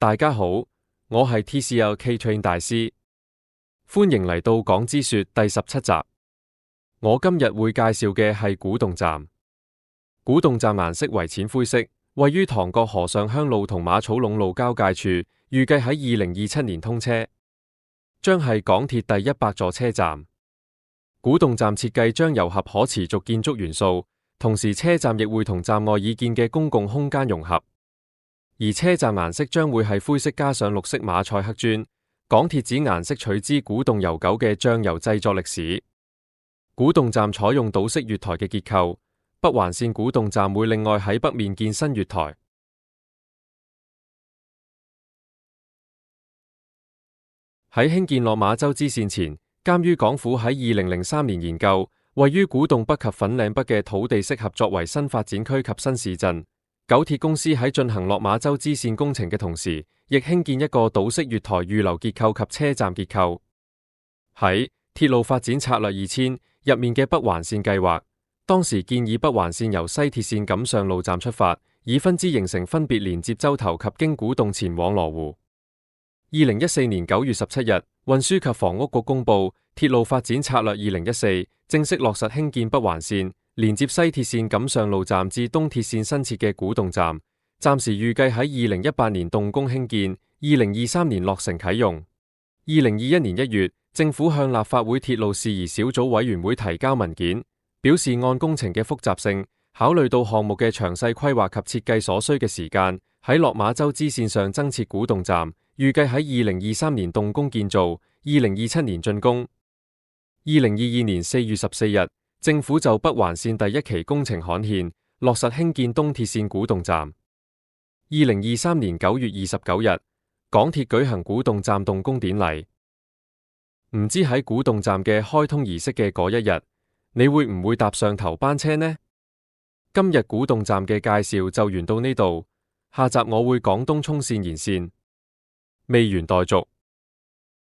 大家好，我係 TCL K-Train 大師，歡迎嚟到港之說第17集。我今日會介紹嘅係古洞站。古洞站顏色為淺灰色，位於塘角河上鄉路同馬草壟路交界處，預計喺2027年通車，將係港鐵第100座車站。古洞站設計將糅合可持續建築元素，同時車站亦會同站外已建嘅公共空間融合。而車站顏色將會係灰色加上綠色馬賽克磚，港鐵指顏色取之古洞悠久嘅醬油製作歷史。古洞站採用島式月台嘅結構，北環線古洞站會另外喺北面建新月台。喺興建落馬洲支線前，鑒於港府喺2003年研究，位於古洞北及粉嶺北嘅土地適合作為新發展區及新市鎮。九鐵公司喺進行落馬洲支線工程嘅同時，亦興建一個島式月台預留結構及車站結構。喺鐵路發展策略2000入面嘅北環線計劃，當時建議北環線由西鐵線錦上路站出發，以分支形成分別連接洲頭及經古洞前往羅湖。2014年9月17日，運輸及房屋局公布鐵路發展策略2014，正式落實興建北環線，連接西鐵線錦上路站至東鐵線新設嘅古洞站，暫時預計喺2018年動工興建，2023年落成啟用。2021年1月，政府向立法會鐵路事宜小組委員會提交文件，表示按工程嘅複雜性，考慮到項目嘅詳細規劃及設計所需嘅時間，喺落馬洲支線上增設古洞站，預計喺2023年動工建造，2027年竣工。2022年4月14日，政府就北環線第1期工程刊憲，落實興建東鐵線古洞站。2023年9月29日，港鐵舉行古洞站動工典禮。唔知喺古洞站嘅開通儀式嘅嗰一日，你會唔會搭上頭班車呢？今日古洞站嘅介紹就完到呢度，下集我會講東涌綫延綫，未完待續。